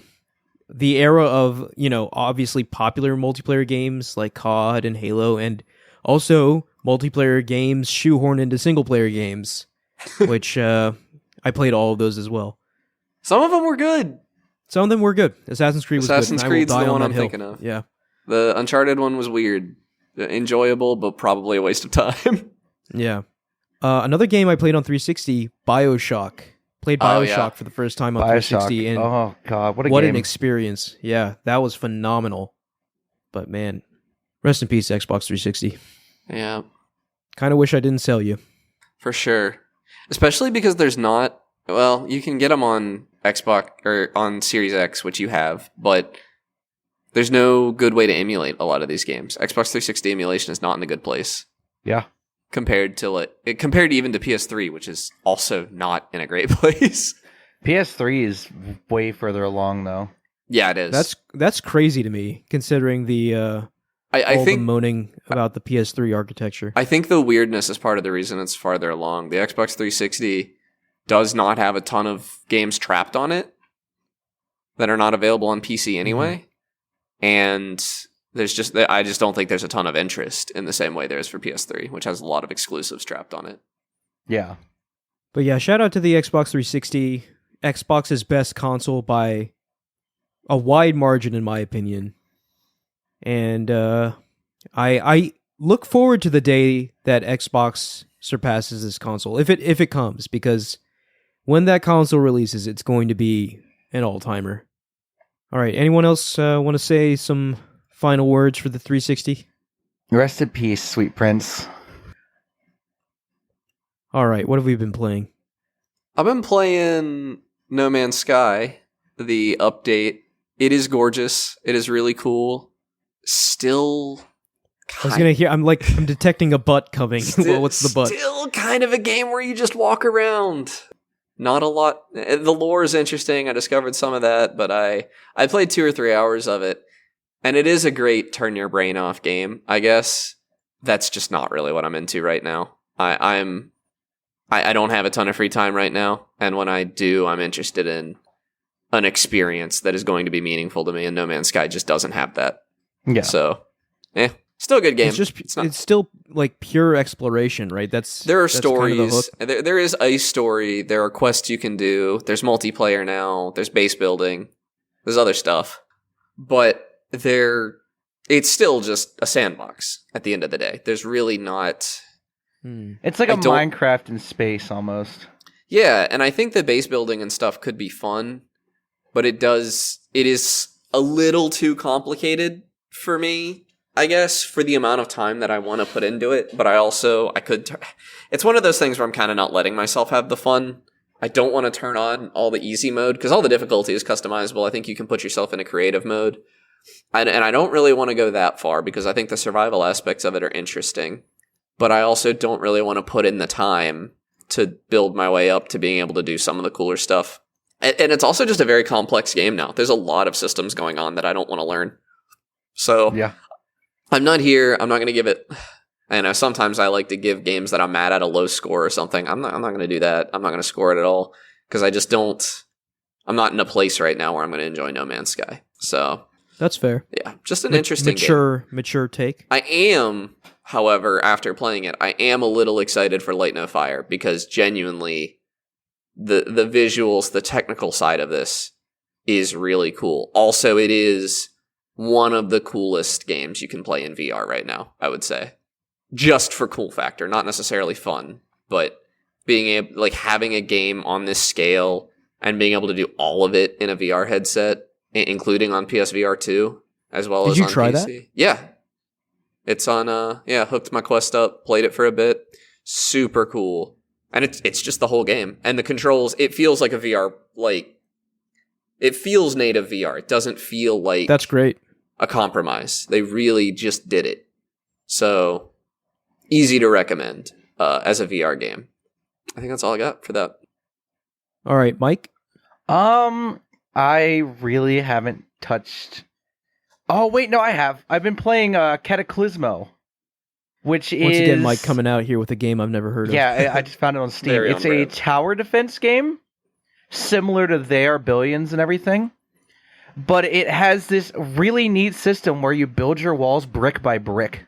era of, obviously popular multiplayer games like COD and Halo, and also multiplayer games shoehorned into single-player games, which I played all of those as well. Some of them were good. Some of them were good. Assassin's Creed was good. Assassin's Creed's the one I'm hill. thinking of. Yeah. The Uncharted one was weird. Enjoyable, but probably a waste of time. Yeah. Another game I played on 360, BioShock. Played BioShock yeah. for the first time on BioShock. 360, and Oh god, what what game! an experience. Yeah, that was phenomenal. But man, rest in peace, Xbox 360. Yeah, Kind of wish I didn't sell you. for sure. Especially because there's not... Well, you can get them on Xbox or on Series X, which you have, but there's no good way to emulate a lot of these games. Xbox 360 emulation is not in a good place. Yeah, Compared even to PS3, which is also not in a great place. PS3 is way further along though. Yeah, it is. That's crazy to me, considering the I all think the moaning about the PS3 architecture. I think the weirdness is part of the reason it's farther along. The Xbox 360 does not have a ton of games trapped on it that are not available on PC anyway. And I just don't think there's a ton of interest in the same way there is for PS3, which has a lot of exclusives trapped on it. Yeah, But yeah, shout out to the Xbox 360, Xbox's best console by a wide margin, in my opinion. And I look forward to the day that Xbox surpasses this console, if it comes, because when that console releases, it's going to be an all-timer. All right, anyone else want to say some final words for the 360? rest in peace, sweet prince. All right, what have we been playing? I've been playing No Man's Sky, the update. It is gorgeous. It is really cool. Still... I'm detecting a butt coming. Well, what's the butt? Still kind of a game where you just walk around. Not a lot. The lore is interesting. I discovered some of that, but I played 2 or 3 hours of it, and it is a great turn your brain off game. I guess that's just not really what I'm into right now. I don't have a ton of free time right now, and when I do, I'm interested in an experience that is going to be meaningful to me, and No Man's Sky just doesn't have that. Yeah, So, still a good game. It's still like pure exploration, right? There are that's kind of the stories. hook. There is a story. There are quests you can do. There's multiplayer now. There's base building. There's other stuff. But it's still just a sandbox at the end of the day. There's really not... it's like a Minecraft in space almost. Yeah, and I think the base building and stuff could be fun, but it is a little too complicated for me, I guess, for the amount of time that I want to put into it. But it's one of those things where I'm kind of not letting myself have the fun. I don't want to turn on all the easy mode, because all the difficulty is customizable. I think you can put yourself in a creative mode. And I don't really want to go that far, because I think the survival aspects of it are interesting. But I also don't really want to put in the time to build my way up to being able to do some of the cooler stuff. And it's also just a very complex game now. There's a lot of systems going on that I don't want to learn. So Yeah. I'm not here. I'm not going to give it. I know sometimes I like to give games that I'm mad at a low score or something. I'm not going to do that. I'm not going to score it at all because I just don't. I'm not in a place right now where I'm going to enjoy No Man's Sky. So That's fair. yeah, just an interesting mature take. I am, however, after playing it, I am a little excited for Light No Fire because genuinely the visuals, the technical side of this is really cool. Also, it is one of the coolest games you can play in VR right now, I would say. Just for cool factor, not necessarily fun, but being able, like, having a game on this scale and being able to do all of it in a VR headset, including on PSVR 2, as well as on PC. Did you try that? Yeah. It's on, hooked my Quest up, played it for a bit. Super cool. And it's just the whole game. And the controls, it feels like a VR, like, it feels native VR. It doesn't feel like... That's great. A compromise. They really just did it. So, easy to recommend as a VR game. I think that's all I got for that. All right, Mike? I really haven't touched... Oh, wait, no, I have. I've been playing Cataclismo, which Once again, Mike coming out here with a game I've never heard of. Yeah, I just found it on Steam. It's a tower defense game, similar to They Are Billions and everything, but it has this really neat system where you build your walls brick by brick.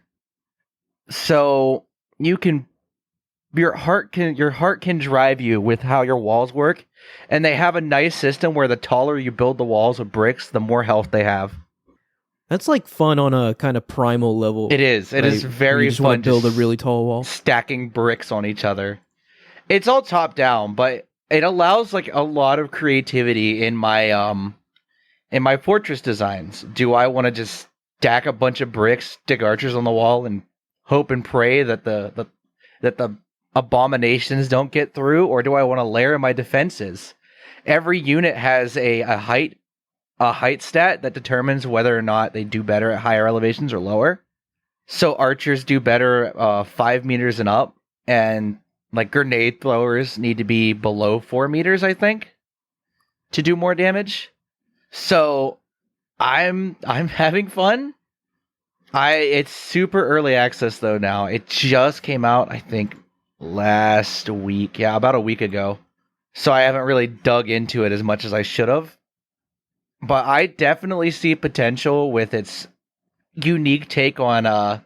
So you can... Your heart can drive you with how your walls work, and they have a nice system where the taller you build the walls with bricks, the more health they have. That's like fun on a kind of primal level. It is. It is very just fun want to build a really tall wall, stacking bricks on each other. It's all top down, but it allows like a lot of creativity in my fortress designs. Do I want to just stack a bunch of bricks, stick archers on the wall, and hope and pray that the abominations don't get through, or do I want to layer my defenses? Every unit has a height stat that determines whether or not they do better at higher elevations or lower. So archers do better 5 meters and up, and like grenade throwers need to be below 4 meters, I think, to do more damage. So I'm having fun. It's super early access though now. It just came out, I think, last week. Yeah, about a week ago. So I haven't really dug into it as much as I should have. But I definitely see potential with its unique take on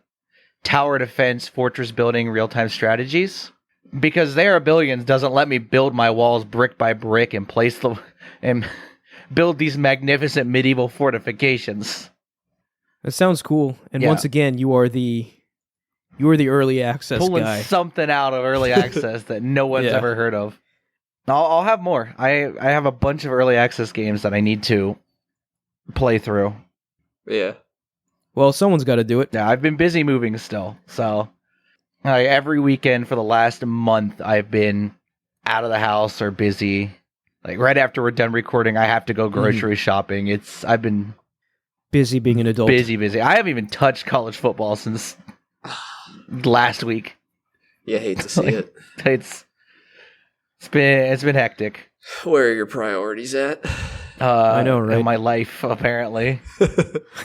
tower defense, fortress building, real-time strategies. Because They Are Billions doesn't let me build my walls brick by brick and and build these magnificent medieval fortifications. That sounds cool. And once again, you are the early access Pulling guy. Something out of early access that no one's ever heard of. I'll have more. I have a bunch of early access games that I need to play through. Yeah. Well, someone's got to do it. Yeah, I've been busy moving still. So every weekend for the last month, I've been out of the house or busy. Like right after we're done recording, I have to go grocery shopping. I've been busy being an adult. Busy. I haven't even touched college football since last week. You hate to see it. It's been hectic. Where are your priorities at? I know, right? In my life, apparently.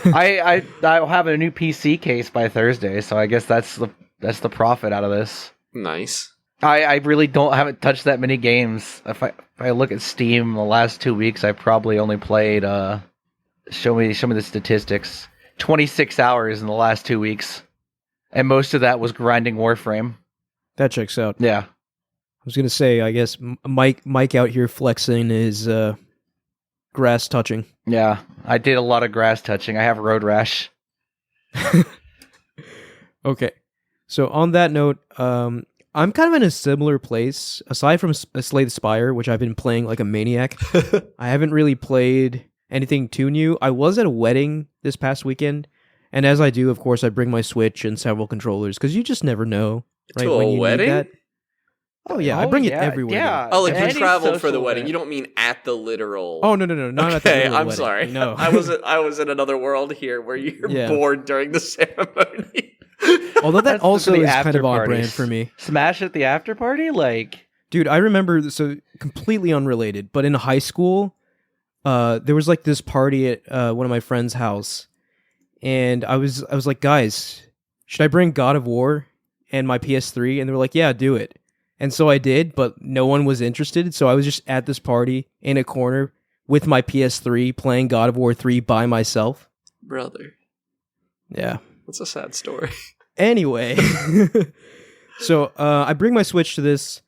I'll have a new PC case by Thursday, so I guess that's the profit out of this. Nice. I really haven't touched that many games. If I look at Steam the last 2 weeks, I probably only played show me the statistics. 26 hours in the last 2 weeks. And most of that was grinding Warframe. That checks out. Yeah. I was going to say, I guess Mike out here flexing his grass touching. Yeah, I did a lot of grass touching. I have road rash. Okay. So on that note, I'm kind of in a similar place. Aside from Slay the Spire, which I've been playing like a maniac, I haven't really played anything too new. I was at a wedding this past weekend, and as I do, of course, I bring my Switch and several controllers, because you just never know. Right, to a wedding? Need that. Oh yeah, I bring it everywhere. Yeah. Oh, like you traveled for the wedding. You don't mean at the literal. Oh no, not at the literal I'm wedding. sorry. No, I was in another world here where you're born during the ceremony. Although that also is kind of on brand for me. Smash at the after party, like Dude, I remember, so completely unrelated, but in high school, there was like this party at one of my friend's house, and I was like, guys, should I bring God of War and my PS3? And they were like, yeah, do it. And so I did, but no one was interested, so I was just at this party in a corner with my PS3 playing God of War 3 by myself. Brother. Yeah. That's a sad story. Anyway, so I bring my Switch to this,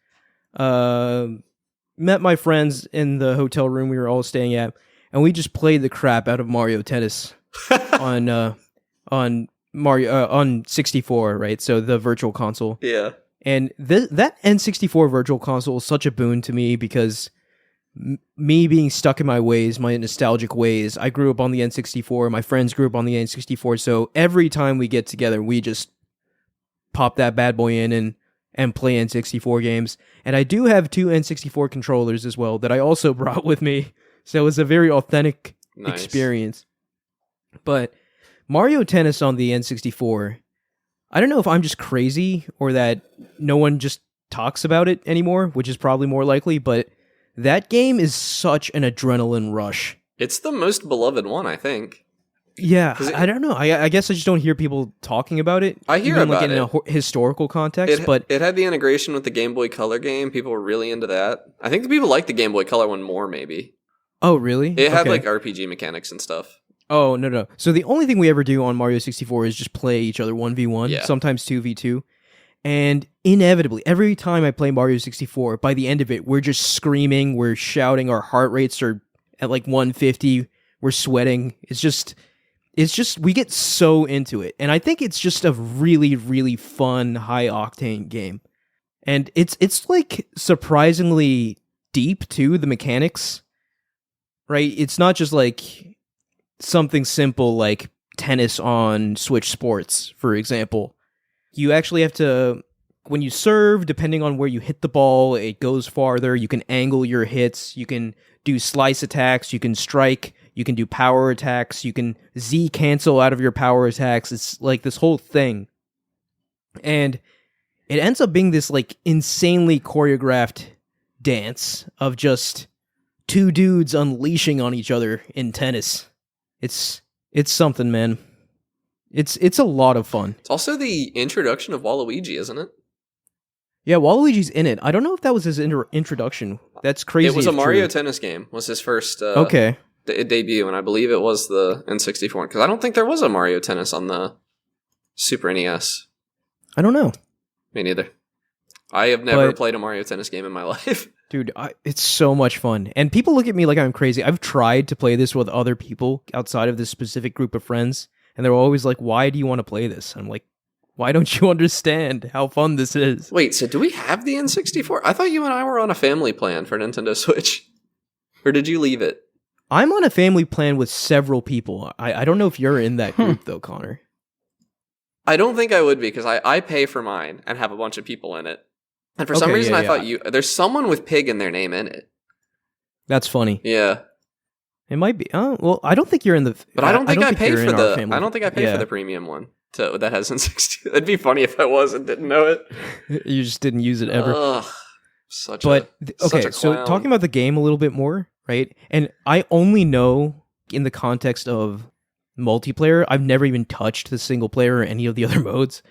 met my friends in the hotel room we were all staying at, and we just played the crap out of Mario Tennis on Mario on 64, right? So the virtual console. Yeah. And that N64 virtual console is such a boon to me because me being stuck in my ways, my nostalgic ways, I grew up on the N64, my friends grew up on the N64, so every time we get together, we just pop that bad boy in and play N64 games. And I do have 2 N64 controllers as well that I also brought with me, so it was a very authentic experience. But Mario Tennis on the N64, I don't know if I'm just crazy or that no one just talks about it anymore, which is probably more likely, but that game is such an adrenaline rush. It's the most beloved one, I think. Yeah, I don't know. I guess I just don't hear people talking about it. I hear even, about like, in a historical context, but it had the integration with the Game Boy Color game. People were really into that. I think the people like the Game Boy Color one more, maybe. Oh, really? It had like RPG mechanics and stuff. Oh, no. So the only thing we ever do on Mario 64 is just play each other 1v1, sometimes 2v2. And inevitably, every time I play Mario 64, by the end of it, we're just screaming, we're shouting, our heart rates are at like 150, we're sweating. It's just, we get so into it. And I think it's just a really, really fun, high-octane game. And it's like surprisingly deep, too, the mechanics, right? It's not just like something simple like tennis on Switch Sports, for example. You actually have to, when you serve, depending on where you hit the ball, it goes farther. You can angle your hits. You can do slice attacks. You can strike. You can do power attacks. You can Z cancel out of your power attacks. It's like this whole thing. And it ends up being this like insanely choreographed dance of just 2 dudes unleashing on each other in tennis. It's something, man. It's a lot of fun. It's also the introduction of Waluigi, isn't it? Yeah, Waluigi's in it. I don't know if that was his introduction. That's crazy. It was a Mario Tennis game. Was his first debut, and I believe it was the N64 one, because I don't think there was a Mario Tennis on the Super NES. I don't know. Me neither. I have never played a Mario Tennis game in my life. Dude, it's so much fun. And people look at me like I'm crazy. I've tried to play this with other people outside of this specific group of friends, and they're always like, why do you want to play this? I'm like, why don't you understand how fun this is? Wait, so do we have the N64? I thought you and I were on a family plan for Nintendo Switch. Or did you leave it? I'm on a family plan with several people. I don't know if you're in that group, though, Connor. I don't think I would be, because I pay for mine and have a bunch of people in it. And for some reason, I thought there's someone with pig in their name in it. That's funny. Yeah. It might be. Oh, well, I don't think you're in the. But I don't think I pay for the. I don't think I pay for the premium one. So that has N64. It'd be funny if I was and didn't know it. You just didn't use it ever. Ugh, so talking about the game a little bit more, right? And I only know in the context of multiplayer. I've never even touched the single player or any of the other modes.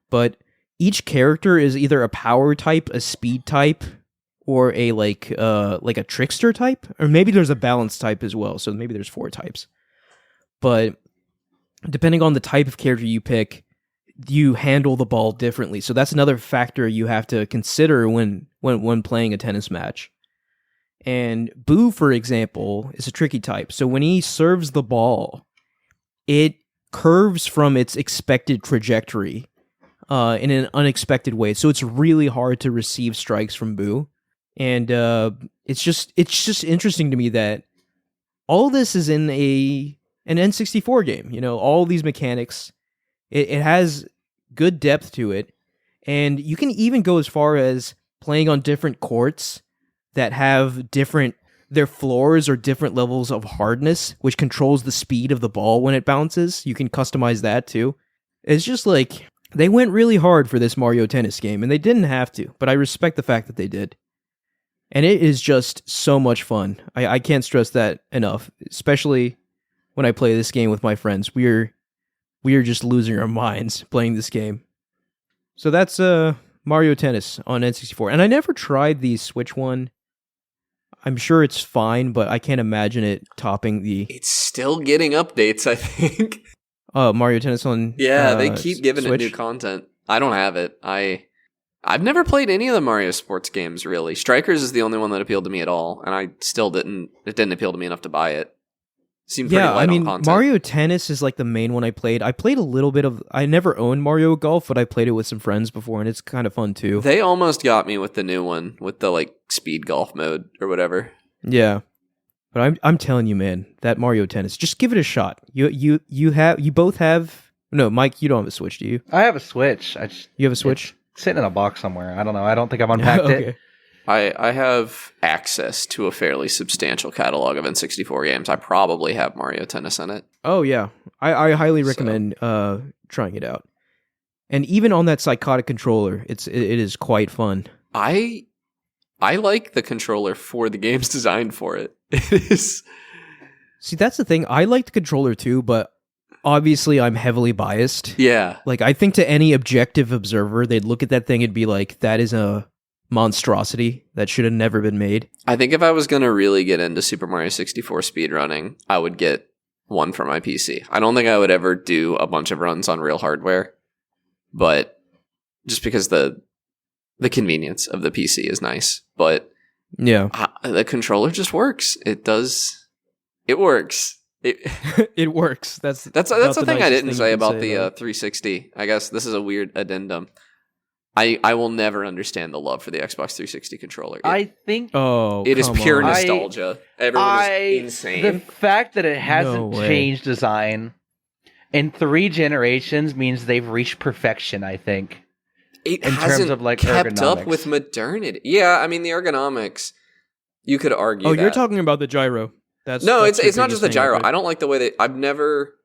But each character is either a power type, a speed type, or a like a trickster type, or maybe there's a balance type as well. So maybe there's 4 types. But depending on the type of character you pick, you handle the ball differently. So that's another factor you have to consider when playing a tennis match. And Boo, for example, is a tricky type. So when he serves the ball, it curves from its expected trajectory in an unexpected way. So it's really hard to receive strikes from Boo. And it's just interesting to me that all this is in an N64 game. You know, all these mechanics. It has good depth to it, and you can even go as far as playing on different courts that have their floors or different levels of hardness, which controls the speed of the ball when it bounces. You can customize that too. It's just like they went really hard for this Mario Tennis game, and they didn't have to, but I respect the fact that they did. And it is just so much fun. I can't stress that enough, especially when I play this game with my friends. We are just losing our minds playing this game. So that's Mario Tennis on N64. And I never tried the Switch one. I'm sure it's fine, but I can't imagine it topping the... It's still getting updates, I think. Mario Tennis on they keep giving Switch. it new content. I don't have it. I've never played any of the Mario sports games, really. Strikers is the only one that appealed to me at all, and I still didn't appeal to me enough to buy it. Seemed pretty light on content. Mario Tennis is like the main one I played. I played a little bit of... I never owned Mario Golf, but I played it with some friends before, and it's kind of fun too. They almost got me with the new one, with the like speed golf mode or whatever. Yeah. But I'm telling you, man, that Mario Tennis, just give it a shot. You both have... No, Mike, you don't have a Switch, do you? I have a Switch. You have a Switch? It's sitting in a box somewhere. I don't know. I don't think I've unpacked Okay. it. I have access to a fairly substantial catalog of N64 games. I probably have Mario Tennis in it. Oh, yeah. I highly recommend trying it out. And even on that psychotic controller, it is quite fun. I like the controller for the games designed for it. It is... See, that's the thing. I like the controller too, but obviously I'm heavily biased. Yeah. Like, I think to any objective observer, they'd look at that thing and be like, that is a monstrosity that should have never been made. I think if I was going to really get into Super Mario 64 speedrunning, I would get one for my PC. I don't think I would ever do a bunch of runs on real hardware, but just because the convenience of the PC is nice. But yeah, the controller just works. It works. It works. That's the thing I didn't say about the 360. I guess this is a weird addendum. I will never understand the love for the Xbox 360 controller. I think it is pure nostalgia. Everyone is insane. The fact that it hasn't No way. changed design in 3 generations means they've reached perfection, I think. It in hasn't terms of like kept up ergonomics. with modernity. Yeah, I mean the ergonomics. You could argue. Oh, that. you're talking about the gyro. That's no, that's it's your not just the biggest thing, gyro. right? I don't like the way that I've never,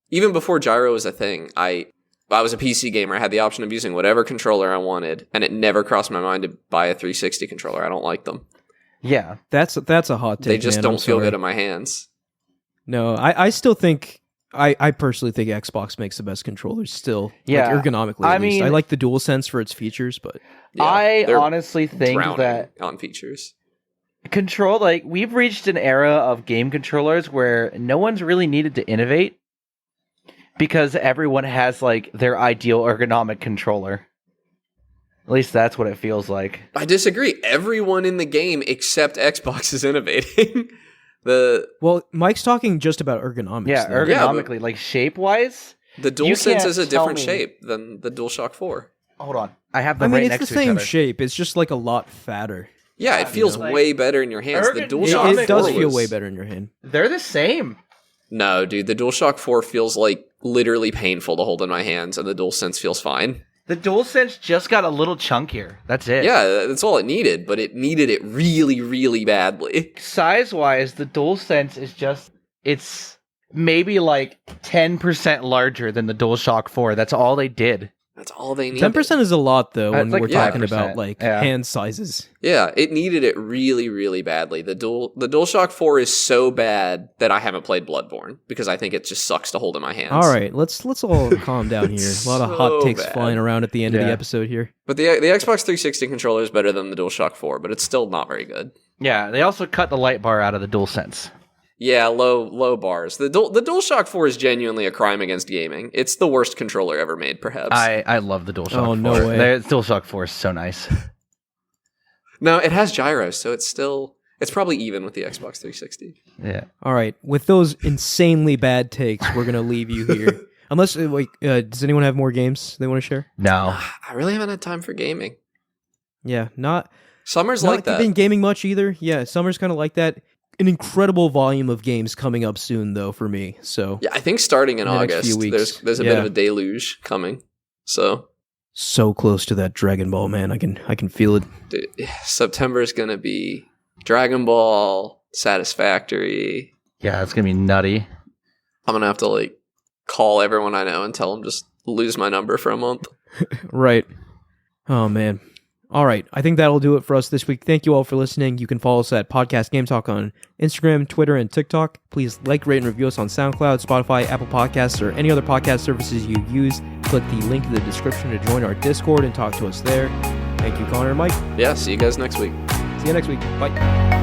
even before gyro was a thing. I was a PC gamer. I had the option of using whatever controller I wanted, and it never crossed my mind to buy a 360 controller. I don't like them. Yeah. That's a hot take. They just man. don't I'm feel sorry. good in my hands. No, I still think I personally think Xbox makes the best controllers still. Yeah. Like ergonomically. I At least. mean- I like the DualSense for its features, but Yeah, I they're honestly think drowning that on features. we've reached an era of game controllers where no one's really needed to innovate because everyone has like their ideal ergonomic controller. At least that's what it feels like. I disagree. Everyone in the game except Xbox is innovating. well, Mike's talking just about ergonomics. Yeah, though. ergonomically, like shape-wise. The DualSense can't is a tell different me- shape than the DualShock 4. Hold on. I have them I mean, right it's next the to each same other. shape. It's just like a lot fatter. Yeah, it feels like- way better in your hands. The DualShock 4 It does feel was- way better in your hand. They're the same. No, dude, the DualShock 4 feels like literally painful to hold in my hands, and the DualSense feels fine. The DualSense just got a little chunkier. That's it. Yeah, that's all it needed, but it needed it really, really badly. Size-wise, the DualSense is just... It's maybe like 10% larger than the DualShock 4. That's all they did. That's all they needed. 10% is a lot, though, when That's like we're talking 5%, about like yeah. hand sizes. Yeah, it needed it really, really badly. The DualShock 4 is so bad that I haven't played Bloodborne because I think it just sucks to hold in my hands. All right, let's all calm down here. A lot of hot So takes bad. flying around at the end of the Yeah. episode here. But the Xbox 360 controller is better than the DualShock 4, but it's still not very good. Yeah, they also cut the light bar out of the DualSense. Yeah, low bars. The DualShock 4 is genuinely a crime against gaming. It's the worst controller ever made, perhaps. I love the DualShock 4. Oh, no way. The DualShock 4 is so nice. No, it has gyros, so it's probably even with the Xbox 360. Yeah. All right, with those insanely bad takes, we're gonna leave you here. Unless, does anyone have more games they want to share? No. I really haven't had time for gaming. Yeah, not Summer's like that. been gaming much either. Yeah, summer's kind of like that. An incredible volume of games coming up soon, though, for me. So Yeah, I think starting in In the next August, few weeks. there's a bit Yeah. of a deluge coming. So close to that Dragon Ball, man. I can feel it. dude, September is gonna be Dragon Ball, Satisfactory. Yeah, it's going to be nutty. I'm gonna have to like call everyone I know and tell them just lose my number for a month. Right. Oh man. All right, I think that'll do it for us this week. Thank you all for listening. You can follow us at Podcast Game Talk on Instagram, Twitter, and TikTok. Please like, rate, and review us on SoundCloud, Spotify, Apple Podcasts, or any other podcast services you use. Click the link in the description to join our Discord and talk to us there. Thank you, Connor and Mike. Yeah, see you guys next week. See you next week. Bye.